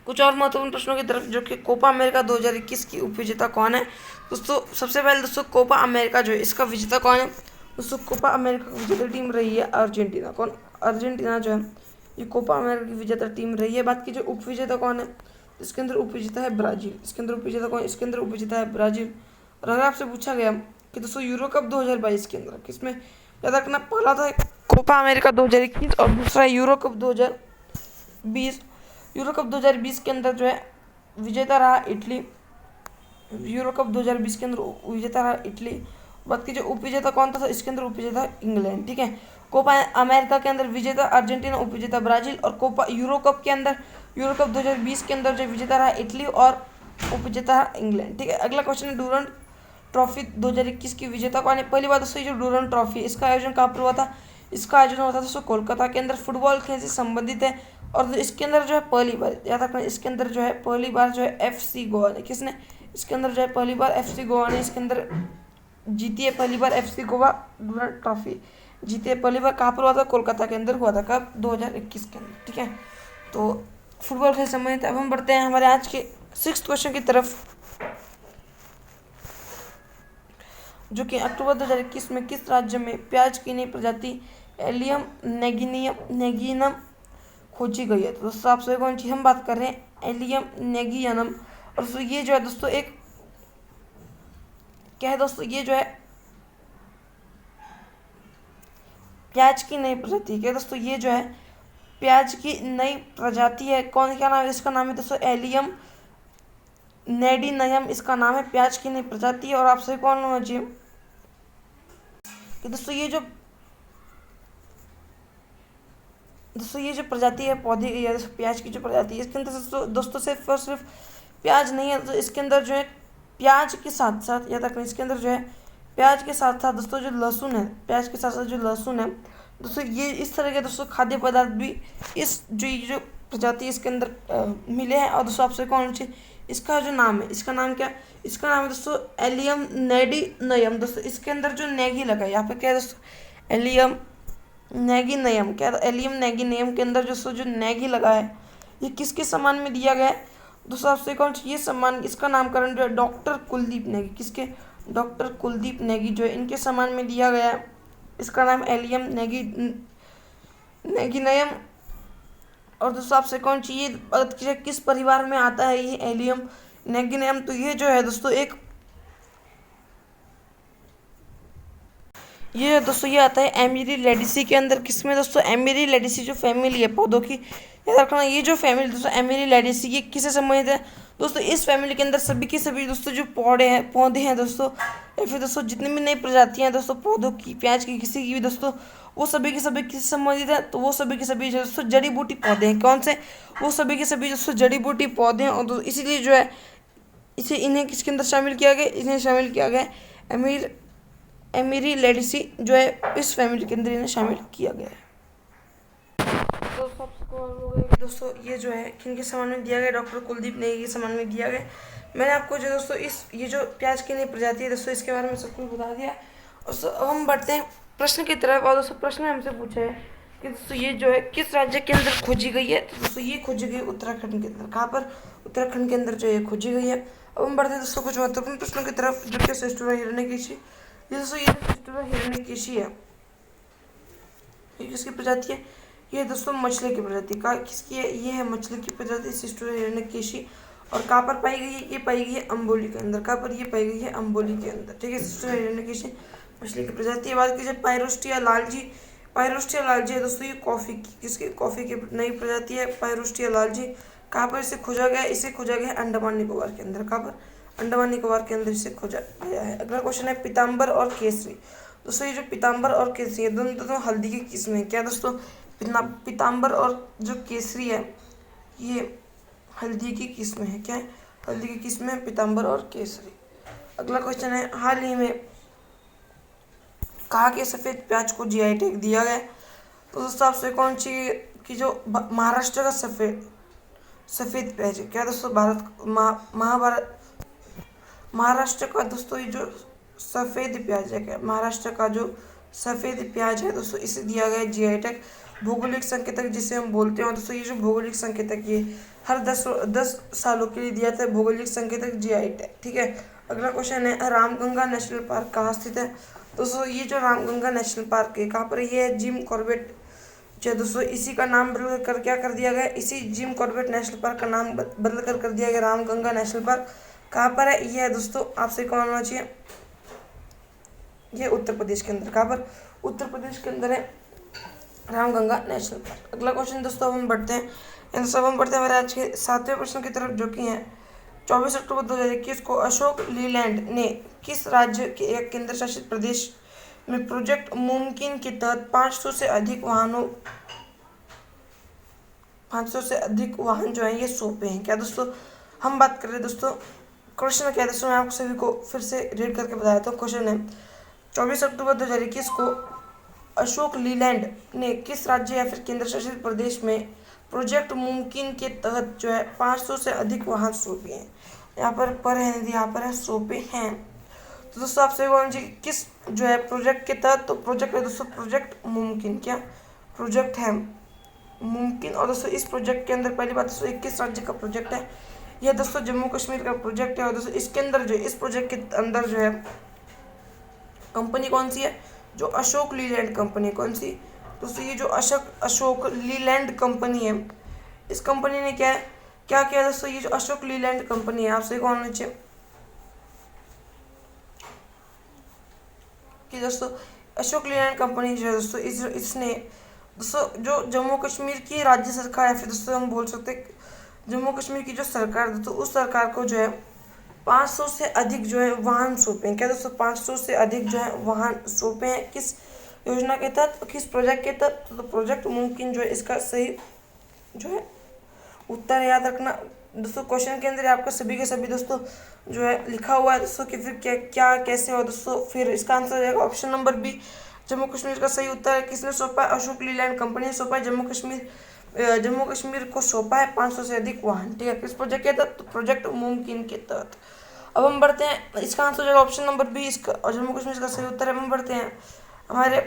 Speaker 1: कुछ और महत्वपूर्ण प्रश्नों की तरफ, जो कि कोपा अमेरिका 2021 की उपविजेता कौन है? दोस्तों सबसे पहले दोस्तों कोपा अमेरिका जो है इसका विजेता कौन है? दोस्तों कोपा अमेरिका की विजेता टीम रही है अर्जेंटीना। कौन? अर्जेंटीना जो है ये कोपा अमेरिका की विजेता टीम रही है। बात की जो उपविजेता कौन है? इसके अंदर उपविजेता है ब्राज़ील। इसके अंदर उपविजेता कौन? इसके अंदर उपविजेता है ब्राज़ील। और अगर आपसे पूछा गया कि दोस्तों यूरो कप 2022 के अंदर किसमें, याद रखना पहला था कोपा अमेरिका 2021 और दूसरा यूरो कप 2020। यूरो कप 2020 के अंदर जो है विजेता रहा इटली। यूरो कप 2020 के अंदर विजेता रहा इटली। बात की जो उपविजेता कौन था? इसके अंदर उपविजेता इंग्लैंड। ठीक है, कोपा अमेरिका के अंदर विजेता अर्जेंटीना, उपविजेता ब्राज़ील। और कोपा यूरो कप के अंदर यूरो कप 2020 के अंदर जो विजेता रहा इटली और उपविजेता रहा इंग्लैंड। ठीक है, अगला क्वेश्चन है डूरंड ट्रॉफी 2021 की विजेता कौन है? पहली बात दोस्तों जो डूरंड ट्रॉफी इसका आयोजन कहाँ पर हुआ था? इसका आयोजन हुआ था दोस्तों कोलकाता के अंदर। फुटबॉल खेल से संबंधित है और इसके अंदर जो है पहली बार याद रखना इसके अंदर जो है पहली बार जो है FC गोवा ने। किसने? इसके अंदर जो है पहली बार FC गोवा ने इसके अंदर जीती है पहली बार एफसी गोवा डुरंड ट्रॉफी जीती है पहली बार, कहाँ पर हुआ था? कोलकाता के अंदर हुआ था। कब? 2021 के अंदर। ठीक है, तो फुटबॉल खेल संबंधित। अब हम बढ़ते हैं हमारे आज के 6th क्वेश्चन की तरफ, जो कि अक्टूबर 2021 में किस राज्य में प्याज की नई प्रजाति एलियम नेगिनम खोजी गई है? तो दोस्तों आपसे कौन सी हम बात कर रहे हैं? एलियम नेगियनम। और दोस्तों ये जो है दोस्तों एक क्या है दोस्तों? ये जो है प्याज की नई प्रजाति। क्या दोस्तों? ये जो है प्याज की नई प्रजाति है। कौन, क्या नाम है इसका? नाम है दोस्तों एलियम नेडिनयम, इसका नाम है। प्याज की नई प्रजाति है। और आपसे कौन होना चाहिए कि दोस्तों ये जो प्रजाति है पौधे या प्याज की जो प्रजाति है, इसके अंदर दोस्तों सिर्फ और सिर्फ प्याज नहीं है, तो इसके अंदर जो है प्याज के साथ साथ, याद रखना, इसके अंदर जो है प्याज के साथ साथ दोस्तों जो लहसुन है, प्याज के साथ साथ जो लहसुन है दोस्तों, ये इस तरह के दोस्तों खाद्य पदार्थ भी इस जो प्रजाति इसके अंदर मिले हैं। और दोस्तों आपसे कौन सी इसका जो नाम है, इसका नाम क्या? इसका नाम है दोस्तों एलियम नेडिनयम। दोस्तों इसके अंदर जो नेगी लगा है, यहाँ पे क्या है दोस्तों? एलियम नेगिनयम। क्या? एलियम नेगिनयम के अंदर जो नेगी लगा है, ये किसके सम्मान में दिया गया है? दोस्तों आपसे कौन सी ये सम्मान, इसका नामकरण जो है डॉक्टर कुलदीप नेगी, किसके? डॉक्टर कुलदीप नेगी जो है इनके सम्मान में दिया गया है। इसका नाम एलियम नेगिनयम। और दोस्तों आपसे कौन सी ये किस परिवार में आता है ये एलियम नेगिनयम? तो ये जो है दोस्तों ये दोस्तों ये आता है एमिरीलेडिसी के अंदर। किसमें दोस्तों? एमिरीलेडिसी जो फैमिली है पौधों की, याद रखना, ये जो फैमिली दोस्तों एमिरीलेडिसी, ये किससे संबंधित है दोस्तों? इस फैमिली के अंदर सभी के सभी दोस्तों जो पौधे हैं दोस्तों, या फिर दोस्तों जितनी भी नई प्रजातियां हैं दोस्तों पौधों की, प्याज की, किसी की भी दोस्तों, वो सभी के सभी किससे संबंधित है? तो वो सभी के सभी दोस्तों जड़ी बूटी पौधे हैं। कौन से? वो सभी के सभी दोस्तों जड़ी बूटी पौधे हैं। और इसीलिए जो है इन्हें किसके अंदर शामिल किया गया? इन्हें शामिल किया गया एमिरीलेडिसी जो है इस फैमिली के अंदर इन्हें शामिल किया गया है। दोस्तों ये जो है किनके सम्मान में दिया गया? डॉक्टर कुलदीप नेगी के सम्मान में दिया गया। मैंने आपको जो दोस्तों ये जो प्याज की नई प्रजाति है दोस्तों, इसके बारे में सब कुछ बता दिया। और अब हम बढ़ते हैं प्रश्न की तरफ। और दोस्तों प्रश्न में हमसे पूछा है कि दोस्तों ये जो है किस राज्य के अंदर खोजी गई है? तो दोस्तों ये खोजी गई उत्तराखंड के अंदर। कहाँ पर? उत्तराखंड के अंदर जो है खोजी गई है। अब हम बढ़ते हैं दोस्तों कुछ महत्वपूर्ण प्रश्नों की तरफ, जो कि सिस्टोरा हिरण्यकेशी। ये दोस्तों ये सिस्टोरा हिरण्यकेशी है, ये किसकी प्रजाति है? ये दोस्तों मछली की प्रजाति का, किसकी है? ये है मछली की प्रजाति सिस्टोरा हिरण्यकेशी। और कहाँ पर पाई गई है? ये पाई गई है अम्बोली के अंदर। कहाँ पर? ये पाई गई है अम्बोली के अंदर। ठीक है, सिस्टोरा हिरण्यकेशी मछली की प्रजाति है। बात कीजिए पायरोस्टिया लालजी। पायरोस्टिया लालजी है दोस्तों ये कॉफी की, किसकी? कॉफी की नई प्रजाति है पायरोस्टिया लालजी। कहाँ पर इसे खोजा गया? इसे खोजा गया है अंडमान निकोबार के अंदर। कहाँ पर? अंडमान निकोबार के अंदर इसे खोजा गया है। अगला क्वेश्चन है पीताम्बर और केसरी। दोस्तों ये जो पीताम्बर और केसरी है दोनों हल्दी की किस्में हैं। क्या दोस्तों? पीताम्बर और जो केसरी है ये हल्दी की किस्में हैं। क्या है? हल्दी की किस्में हैं पीताम्बर और केसरी। अगला क्वेश्चन है हाल ही में कहा कि सफ़ेद प्याज को जीआई टैग दिया गया। तो दोस्तों आपसे कौन सी कि जो महाराष्ट्र का सफ़ेद प्याज है? क्या दोस्तों? महाराष्ट्र का दोस्तों ये जो सफ़ेद प्याज है, क्या महाराष्ट्र का जो सफ़ेद प्याज है दोस्तों, इसे दिया गया जीआई टैग। भौगोलिक संकेतक जिसे हम बोलते हैं दोस्तों, ये जो भौगोलिक संकेतक ये हर 10 सालों के लिए दिया था भौगोलिक संकेतक जीआई टैग। ठीक है, अगला क्वेश्चन है रामगंगा नेशनल पार्क कहाँ स्थित है? दोस्तों ये जो रामगंगा नेशनल पार्क है कहाँ पर? ये है जिम कॉर्बेट जो दोस्तों, इसी का नाम बदल कर क्या कर दिया गया? इसी जिम कॉर्बेट नेशनल पार्क का नाम बदल कर दिया गया रामगंगा नेशनल पार्क। कहाँ पर है? ये है दोस्तों, आपसे कौन होना चाहिए? ये उत्तर प्रदेश के अंदर। कहाँ पर? उत्तर प्रदेश के अंदर है रामगंगा नेशनल पार्क। अगला क्वेश्चन दोस्तों हम बढ़ते हैं हमारे आज के 7वें प्रश्न की तरफ, जो कि है 24 अक्टूबर 2021 को अशोक लीलैंड ने किस राज्य के एक केंद्र शासित प्रदेश में प्रोजेक्ट मुमकिन के तहत 500 से अधिक वाहन जो है ये सौंपे हैं? क्या दोस्तों? हम बात कर रहे हैं दोस्तों क्वेश्चन क्या है दोस्तों, मैं आप सभी को फिर से रीड करके बताया था। क्वेश्चन है 24 अक्टूबर 2021 को अशोक लीलैंड ने किस राज्य या फिर केंद्र शासित प्रदेश में प्रोजेक्ट मुमकिन के तहत जो है 500 से अधिक वाहन सौंपे हैं? यहाँ पर है, यहाँ पर है सौंपे हैं। तो तो दोस्तों आपसे कौन जी किस जो है प्रोजेक्ट के तहत, तो प्रोजेक्ट है दोस्तों प्रोजेक्ट मुमकिन, क्या प्रोजेक्ट है मुमकिन। और दोस्तों इस प्रोजेक्ट के अंदर पहली बात दोस्तों 21 राज्य का प्रोजेक्ट है, यह दोस्तों जम्मू कश्मीर का प्रोजेक्ट है। और दोस्तों इसके अंदर जो इस प्रोजेक्ट के अंदर जो है कंपनी कौन सी है, जो अशोक लीलैंड कंपनी, कौन सी दोस्तों, ये जो अशोक लीलैंड कंपनी है, इस कंपनी ने क्या किया दोस्तों, ये जो अशोक लीलैंड कंपनी है, आपसे कौन नीचे कि दोस्तों अशोक लीलैंड कंपनी जो है दोस्तों इसने दोस्तों जो जम्मू कश्मीर की राज्य सरकार है, फिर दोस्तों हम बोल सकते हैं जम्मू कश्मीर की जो सरकार दोस्तों, उस सरकार को जो है 500 से अधिक जो है वाहन सौंपे हैं, क्या दोस्तों 500 से अधिक जो है वाहन सौंपे हैं, किस योजना के तहत, किस प्रोजेक्ट के तहत, तो प्रोजेक्ट मुमकिन जो है इसका सही जो है उत्तर याद रखना दोस्तों। क्वेश्चन के अंदर आपका सभी के सभी दोस्तों जो है लिखा हुआ है दोस्तों कि फिर क्या क्या कैसे हो दोस्तों, फिर इसका आंसर हो जाएगा option number B, Jammu Kashmir का सही उत्तर है। किसने सौंपा है, अशोक लीलैंड कंपनी ने सौंपा है जम्मू कश्मीर को सौंपा है 500 से अधिक वाहन, ठीक है, किस प्रोजेक्ट के तहत, तो प्रोजेक्ट मुमकिन के तहत। अब हम बढ़ते हैं, इसका आंसर हो जाएगा ऑप्शन नंबर बी, इसका और जम्मू कश्मीर का सही उत्तर है। हम बढ़ते हैं हमारे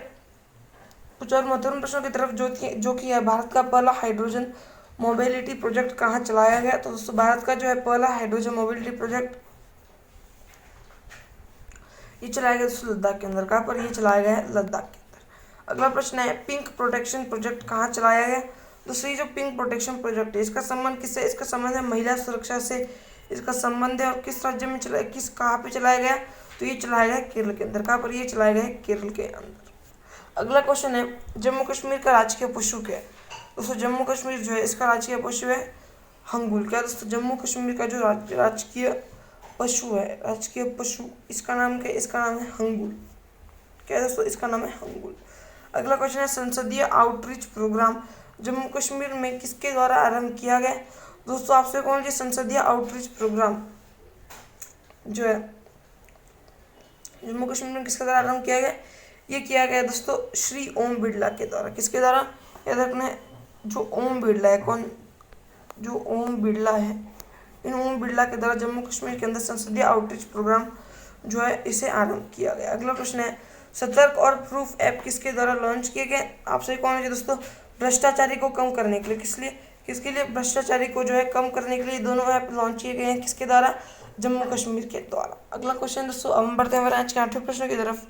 Speaker 1: कुछ और महत्वपूर्ण प्रश्नों की तरफ, जो कि है भारत का पहला हाइड्रोजन मोबिलिटी प्रोजेक्ट कहाँ चलाया गया, तो दोस्तों भारत का जो है पहला हाइड्रोजन मोबिलिटी प्रोजेक्ट ये चलाया गया दोस्तों लद्दाख के अंदर, कहाँ पर ये चलाया गया है, लद्दाख के अंदर। अगला प्रश्न है पिंक प्रोटेक्शन प्रोजेक्ट कहाँ चलाया गया, दोस्तों ये जो पिंक प्रोटेक्शन प्रोजेक्ट है इसका संबंध किससे, इसका संबंध है महिला सुरक्षा से, इसका संबंध है, और किस राज्य में कहाँ पे चलाया गया, तो ये चलाया गया केरल के अंदर, कहाँ पर ये चलाया गया है, केरल के अंदर। अगला क्वेश्चन है जम्मू कश्मीर का राजकीय पशु क्या है, दोस्तों जम्मू कश्मीर जो है इसका राजकीय पशु है हंगुल, क्या दोस्तों जम्मू कश्मीर का जो राजकीय पशु है, राजकीय पशु इसका नाम क्या है, इसका नाम है हंगुल, क्या है दोस्तों, इसका नाम है हंगुल। अगला क्वेश्चन है संसदीय आउटरीच प्रोग्राम जम्मू कश्मीर में किसके द्वारा आरंभ किया गया, दोस्तों आपसे कौन सी संसदीय आउटरीच प्रोग्राम जो है जम्मू कश्मीर में किसके द्वारा आरंभ किया गया, ये किया गया दोस्तों श्री ओम बिरला के द्वारा, किसके द्वारा याद रखना है, जो ओम बिरला है, कौन, जो ओम बिरला है, इन ओम बिरला के द्वारा जम्मू कश्मीर के अंदर संसदीय आउटरीच प्रोग्राम जो है इसे आरंभ किया गया। अगला प्रश्न है सतर्क और प्रूफ ऐप किसके द्वारा लॉन्च किए गए, आपसे कौन है दोस्तों, भ्रष्टाचारी को कम करने के लिए, किसके लिए भ्रष्टाचारी को जो है कम करने के लिए दोनों ऐप लॉन्च किए गए हैं, किसके द्वारा, जम्मू कश्मीर के द्वारा। अगला क्वेश्चन दोस्तों अब हम बढ़ते हैं आज के 8वें प्रश्न की तरफ,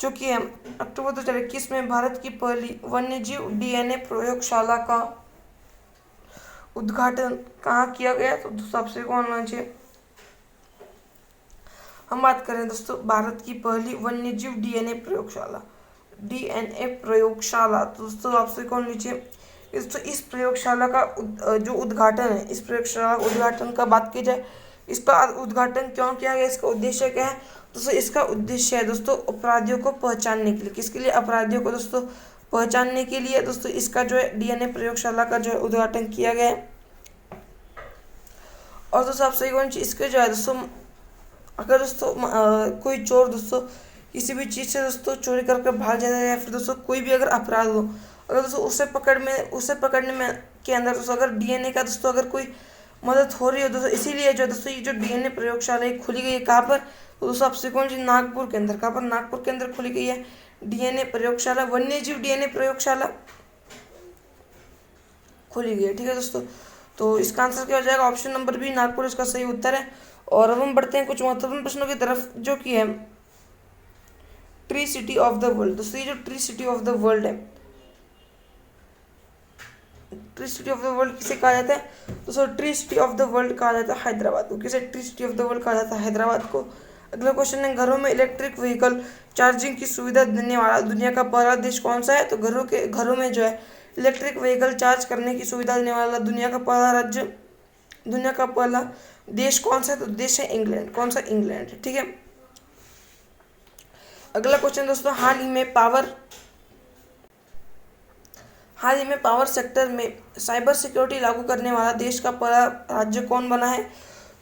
Speaker 1: जो कि है अक्टूबर 2021 में भारत की पहली वन्यजीव डीएनए प्रयोगशाला का उद्घाटन कहाँ किया गया, तो दोस्तों आपसे कौन होना चाहिए, हम बात करें दोस्तों भारत की पहली वन्यजीव डीएनए प्रयोगशाला, तो दोस्तों आपसे कौन लीजिए, इस प्रयोगशाला का जो उद्घाटन है, इस प्रयोगशाला उद्घाटन का बात की जाए, इसका उद्घाटन क्यों किया गया, इसका उद्देश्य क्या है, दोस्तों इसका उद्देश्य है दोस्तों अपराधियों को पहचानने के लिए, किसके लिए, अपराधियों को दोस्तों पहचानने के लिए दोस्तों इसका जो है डीएनए प्रयोगशाला का जो है उद्घाटन किया गया है। और दोस्तों आप सही कौन चीज इसके जो है दोस्तों, अगर दोस्तों कोई चोर दोस्तों किसी भी चीज़ से दोस्तों चोरी करके भाग जाता है, या फिर दोस्तों कोई भी अगर अपराध हो, अगर दोस्तों उसे पकड़ने में के अंदर दोस्तों अगर डीएनए का दोस्तों अगर कोई मदद हो रही हो दोस्तों, इसीलिए जो दोस्तों ये जो डीएनए प्रयोगशाला खुली गई है, कहाँ पर, तो दोस्तों आपसे कौन सी, नागपुर के अंदर, कहाँ पर, नागपुर के अंदर खुली गई है डीएनए प्रयोगशाला, वन्यजीव डीएनए प्रयोगशाला खोली गई है, ठीक है दोस्तों। तो इसका आंसर क्या हो जाएगा, ऑप्शन नंबर बी, नागपुर इसका सही उत्तर है। और अब हम बढ़ते हैं कुछ महत्वपूर्ण प्रश्नों की तरफ, जो कि है tree city of the world, दोस्तों ये जो tree city of the world है, tree city of the world किसे कहा जाता है, दोस्तों tree city of the world कहा जाता है हैदराबाद को, किसे tree city of the world कहा जाता है, हैदराबाद को। अगला क्वेश्चन है घरों में इलेक्ट्रिक व्हीकल चार्जिंग की सुविधा देने वाला दुनिया का पहला देश कौन सा है, तो घरों में जो है इलेक्ट्रिक व्हीकल चार्ज करने की सुविधा देने वाला दुनिया का पहला देश कौन सा है, तो देश है इंग्लैंड, कौन सा, इंग्लैंड, ठीक है। अगला क्वेश्चन दोस्तों हाल ही में पावर सेक्टर में साइबर सिक्योरिटी लागू करने वाला देश का पहला राज्य कौन बना है,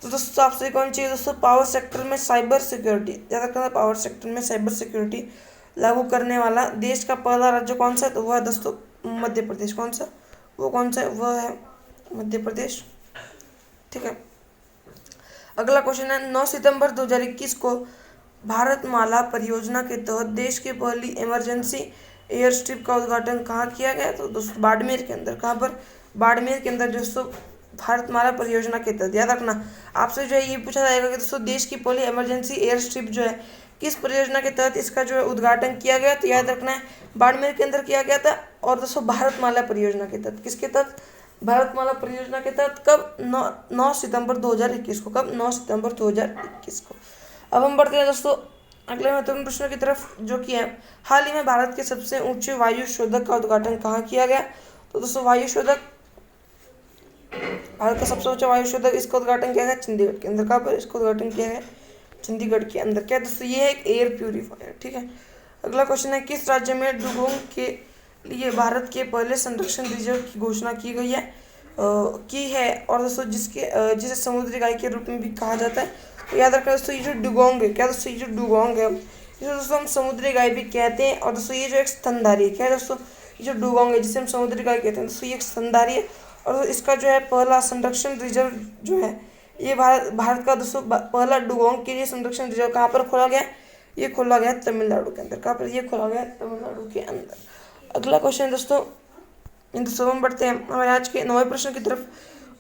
Speaker 1: तो दोस्तों आपसे कौन चाहिए दोस्तों, पावर सेक्टर में साइबर सिक्योरिटी, ज़्यादा करना, पावर सेक्टर में साइबर सिक्योरिटी लागू करने वाला देश का पहला राज्य कौन सा है, तो वह है दोस्तों मध्य प्रदेश, कौन सा, वो कौन सा है, वह है मध्य प्रदेश, ठीक है। अगला क्वेश्चन है 9 सितंबर 2021 को भारतमाला परियोजना के तहत देश की पहली इमरजेंसी एयर स्ट्रिप का उद्घाटन कहाँ किया गया? तो दोस्तों बाड़मेर के अंदर। कहाँ पर? बाड़मेर के अंदर दोस्तों भारतमाला परियोजना के तहत। याद रखना आपसे जो है ये पूछा जाएगा कि दोस्तों देश की पहली इमरजेंसी एयर स्ट्रिप जो है किस परियोजना के तहत इसका जो है उद्घाटन किया गया? तो याद रखना है बाड़मेर के अंदर किया गया था। और दोस्तों भारतमाला परियोजना के तहत। किसके तहत? भारतमाला परियोजना के तहत। कब? 9 सितंबर 2021 को। कब? 9 सितंबर 2021 को। अब हम बढ़ते हैं दोस्तों अगले महत्वपूर्ण प्रश्नों की तरफ, जो कि है हाल ही में भारत के सबसे ऊंचे वायु शोधक का उद्घाटन कहाँ किया गया? तो दोस्तों वायु शोधक, भारत का सबसे ऊंचा वायु शोधक, इसका उद्घाटन किया गया चंडीगढ़ के अंदर। कहाँ पर? इसका उद्घाटन किया गया चंडीगढ़ के अंदर। क्या दोस्तों? ये है एक एयर प्यूरिफायर। ठीक है। अगला क्वेश्चन है किस राज्य में डुगोंग के लिए भारत के पहले संरक्षण रिजर्व की घोषणा की गई है? की है और दोस्तों जिसे समुद्री गाय के रूप में भी कहा जाता है। तो याद रखना दोस्तों ये जो डुगोंग है, क्या दोस्तों ये जो डुगोंग है इसे दोस्तों हम समुद्री गाय भी कहते हैं। और दोस्तों ये जो एक स्तनधारी है, क्या है दोस्तों? ये जो डुगोंग है जिसे हम समुद्री गाय कहते हैं दोस्तों ये एक स्तनधारी है। और इसका जो है पहला संरक्षण रिजर्व जो है ये भारत का दोस्तों पहला डुगोंग के लिए संरक्षण रिजर्व कहाँ पर खोला गया? ये खोला गया तमिलनाडु के अंदर। कहाँ पर? ये खोला गया तमिलनाडु के अंदर। अगला क्वेश्चन है दोस्तों हम बढ़ते हैं हमारे आज के 9वें प्रश्न की तरफ,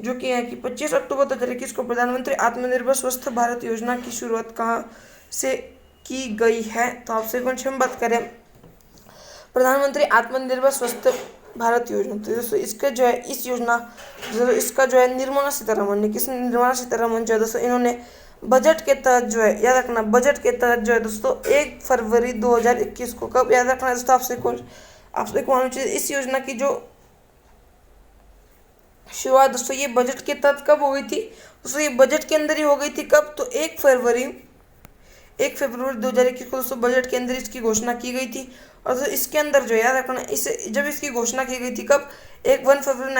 Speaker 1: जो कि है कि 25 अक्टूबर 2021 को प्रधानमंत्री आत्मनिर्भर स्वस्थ भारत योजना की शुरुआत कहाँ से की गई है? तो आपसे कुछ हम बात करें प्रधानमंत्री आत्मनिर्भर स्वस्थ भारत योजना। तो दोस्तों इसका जो है इस योजना इसका जो है निर्मला सीतारमण ने, निर्मला सीतारमण जो है दोस्तों इन्होंने बजट के तहत जो है, याद रखना बजट के तहत जो है दोस्तों 1 फरवरी 2021 को। कब? याद रखना दोस्तों आपसे कौन चाहिए इस योजना की जो शुरुआत दोस्तों ये बजट के तहत कब हो गई थी? दोस्तों ये बजट के अंदर ही हो गई थी। कब? तो 1 फरवरी 2021 को दोस्तों बजट के अंदर इसकी घोषणा की गई थी। और दोस्तों इसके अंदर जो याद रखना इसे जब इसकी घोषणा की गई थी कब? 1 फरवरी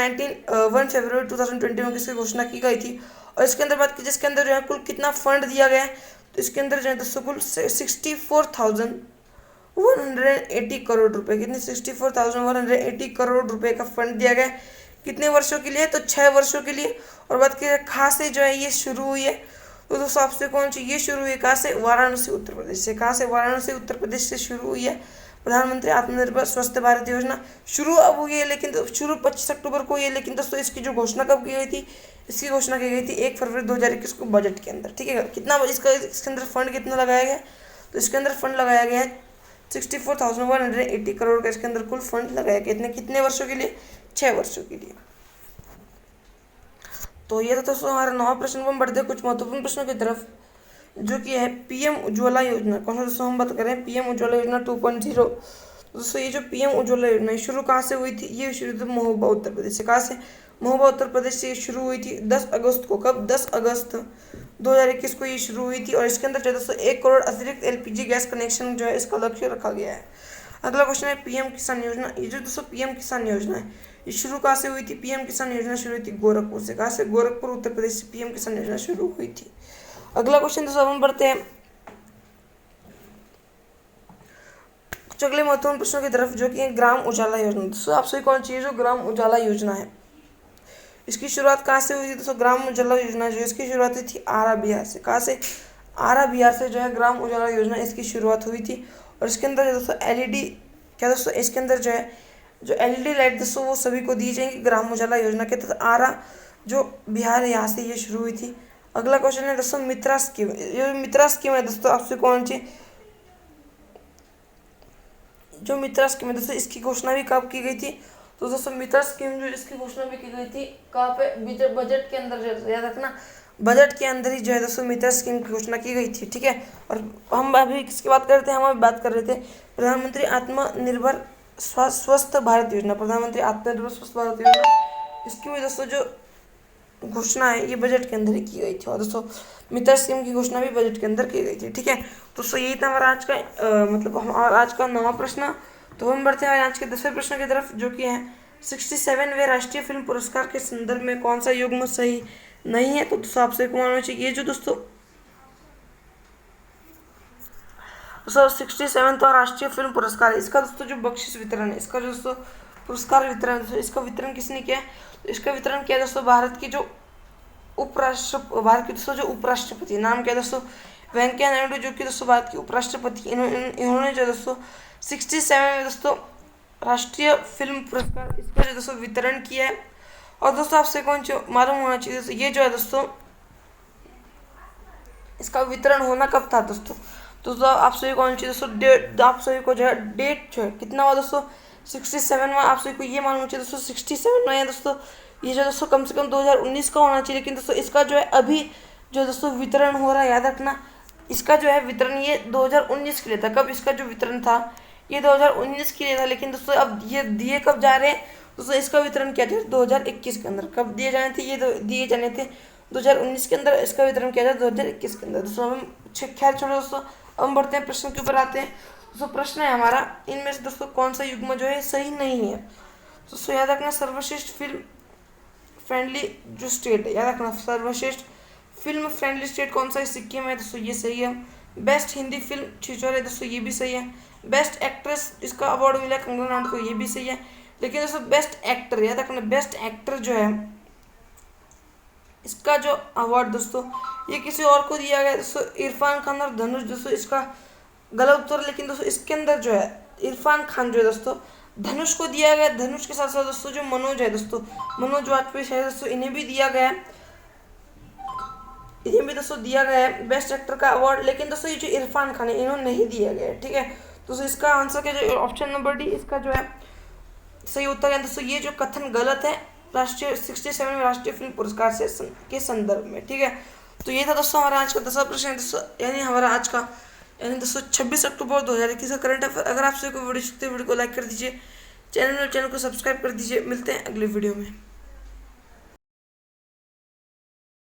Speaker 1: 2020 में इसकी घोषणा की गई थी। और इसके अंदर बात की जिसके अंदर जो है कुल कितना फंड दिया गया है? तो इसके अंदर जो है दोस्तों कुल 64,180 करोड़ रुपए, कितने? 64,180 करोड़ रुपए का फंड दिया गया। कितने वर्षों के लिए? तो 6 वर्षों के लिए। और बात की कहाँ से जो है ये शुरू हुई है? तो दोस्तों आपसे कौन सी ये शुरू हुई कहाँ से? वाराणसी उत्तर प्रदेश से। कहाँ से? वाराणसी उत्तर प्रदेश से शुरू हुई है प्रधानमंत्री आत्मनिर्भर स्वस्थ भारत योजना। शुरू अब हुई है लेकिन शुरू 25 अक्टूबर को हुई है, लेकिन दोस्तों इसकी जो घोषणा कब की गई थी? इसकी घोषणा की गई थी 1 फरवरी 2021 को बजट के अंदर। ठीक है। कितना इसके अंदर फंड कितना लगाया गया? तो इसके अंदर फंड लगाया गया है 64,180 करोड़ का इसके अंदर कुल फंड लगाया गया। कितने वर्षों के लिए? 6 वर्षों के लिए। तो ये तो दोस्तों हमारा 9वां प्रश्न। हम बढ़ते कुछ महत्वपूर्ण प्रश्नों की तरफ, जो कि है पीएम उज्ज्वला योजना। कौन सा दोस्तों हम बात करें? पीएम उज्ज्वला योजना 2.0। दोस्तों ये जो पीएम उज्ज्वला योजना शुरू कहाँ से हुई थी? ये शुरू थी महोबा उत्तर प्रदेश से। कहाँ से? महोबा उत्तर प्रदेश से शुरू हुई थी 10 अगस्त को। कब? 10 अगस्त 2021 को ये शुरू हुई थी। और इसके अंदर जो दोस्तों 1 करोड़ अतिरिक्त एलपीजी गैस कनेक्शन जो है इसका लक्ष्य रखा गया है। अगला क्वेश्चन है पीएम किसान योजना। ये जो दोस्तों पीएम किसान योजना है ये शुरू कहाँ से हुई थी? पीएम किसान योजना शुरू हुई थी गोरखपुर से। कहाँ से? गोरखपुर उत्तर प्रदेश से पीएम किसान योजना शुरू हुई थी। अगला क्वेश्चन दोस्तों हम बढ़ते हैं कुछ अगले महत्वपूर्ण प्रश्नों की तरफ, जो कि ग्राम उजाला योजना। दोस्तों आपसे कौन सी जो ग्राम उजाला योजना है इसकी शुरुआत कहाँ से हुई थी? दोस्तों ग्राम उजाला योजना जो इसकी शुरुआत हुई थी आरा बिहार से। कहाँ से? आरा बिहार से जो है ग्राम उजाला योजना इसकी शुरुआत हुई थी। और इसके अंदर दोस्तों एलईडी, क्या दोस्तों इसके अंदर जो है जो एलईडी लाइट दोस्तों वो सभी को दी जाएंगी ग्राम उजाला योजना के तहत। आरा जो बिहार है यहाँ से ये शुरू हुई थी। अगला क्वेश्चन है दोस्तों मित्रा स्कीम। ये मित्रा स्कीम है दोस्तों आपसे कौन सी जो मित्रा स्कीम है दोस्तों इसकी घोषणा भी कब की गई थी? तो दोस्तों मित्रा स्कीम जो इसकी घोषणा भी की गई थी कहाँ पे? बजट के अंदर। जो याद रखना बजट के अंदर ही जो है दोस्तों मित्रा स्कीम की घोषणा की गई थी। ठीक है। और हम अभी किसकी बात कर रहे थे? हम अभी बात कर रहे थे प्रधानमंत्री आत्मनिर्भर स्वस्थ भारत योजना। प्रधानमंत्री आत्मनिर्भर स्वस्थ भारत योजना इसकी भी दोस्तों जो घोषणा है ये बजट के अंदर ही की गई थी। और दोस्तों मित्रा स्कीम की घोषणा भी बजट के अंदर की गई थी। ठीक है। दोस्तों यही था हमारा आज का आज का 9वां प्रश्न। तो हम बढ़ते हैं आज के 10वें प्रश्न की तरफ, जो कि है 67वें राष्ट्रीय फिल्म पुरस्कार के संदर्भ में कौन सा युग्म सही नहीं है? तो दोस्तों आपसे मानना चाहिए ये जो दोस्तों 67वां राष्ट्रीय फिल्म पुरस्कार इसका दोस्तों जो बख्शिश वितरण है, इसका जो दोस्तों पुरस्कार वितरण दोस्तों इसका वितरण किसने किया है? इसका वितरण किया दोस्तों भारत की दोस्तों जो उपराष्ट्रपति, नाम क्या दोस्तों? वेंकैया नायडू जो कि दोस्तों भारत के उपराष्ट्रपति, इन्होंने जो दोस्तों 67 में दोस्तों राष्ट्रीय फिल्म पुरस्कार इसका जो दोस्तों वितरण किया है। और दोस्तों आपसे कौन जो मालूम होना चाहिए दोस्तों, ये जो है दोस्तों इसका वितरण होना कब था दोस्तों आप सभी कौन चाहिए दोस्तों डेट, आप सभी को जो है डेट जो है कितना हुआ दोस्तों 67 में। आप सभी को ये मालूम चाहिए दोस्तों 67 में है दोस्तों, ये जो दोस्तों कम से कम 2019 का होना चाहिए, लेकिन दोस्तों इसका जो है अभी जो दोस्तों वितरण हो रहा है, याद रखना इसका जो है वितरण ये 2019 के लिए था। कब इसका जो वितरण था ये 2019 के लिए था, लेकिन दोस्तों अब ये दिए कब जा रहे हैं दोस्तों, इसका वितरण किया जाए 2021 के अंदर। कब दिए जाने थे, ये दिए जाने थे 2019 के अंदर, इसका वितरण किया जाए 2021 के अंदर। दोस्तों हम खैर छोड़ो दोस्तों, अब हम बढ़ते हैं प्रश्न के ऊपर आते हैं। दोस्तों प्रश्न है हमारा, इनमें से दोस्तों कौन सा युग्म जो है सही नहीं है। दोस्तों याद रखना सर्वश्रेष्ठ फिल्म फ्रेंडली जो स्टेट है, याद रखना सर्वश्रेष्ठ फिल्म फ्रेंडली स्टेट कौन सा है, सिक्किम है दोस्तों, ये सही है। बेस्ट हिंदी फिल्म छिछोरे है दोस्तों, ये भी सही है। बेस्ट एक्ट्रेस इसका अवार्ड मिला कंगना रनौत को, ये भी सही है। लेकिन दोस्तों बेस्ट एक्टर, याद रखना बेस्ट एक्टर जो है इसका जो अवार्ड दोस्तों ये किसी और को दिया गया दोस्तों, इरफान खान और धनुष दोस्तों, इसका गलत उत्तर। लेकिन दोस्तों इसके अंदर जो है इरफान खान जो है दोस्तों धनुष को दिया गया। धनुष के साथ साथ दोस्तों जो मनोज है दोस्तों, मनोज वाजपेयी है दोस्तों, इन्हें भी दिया गया है, इन्हें भी दोस्तों दिया गया है बेस्ट एक्टर का अवार्ड। लेकिन दोस्तों ये जो इरफान खान है इन्होंने नहीं दिया गया है, ठीक है। दोस्तों इसका आंसर क्या जो ऑप्शन नंबर डी इसका जो है सही उत्तर है दोस्तों। ये जो कथन गलत है राष्ट्रीय 67 में राष्ट्रीय फिल्म पुरस्कार से के संदर्भ में, ठीक है। तो ये था दोस्तों हमारा आज का 10वां प्रश्न दोस्तों, यानी हमारा आज का यानी दोस्तों 26 अक्टूबर 2021 का करंट अफेयर। अगर आप सभी को वीडियो को लाइक कर दीजिए, चैनल को सब्सक्राइब कर दीजिए। मिलते हैं अगले वीडियो में।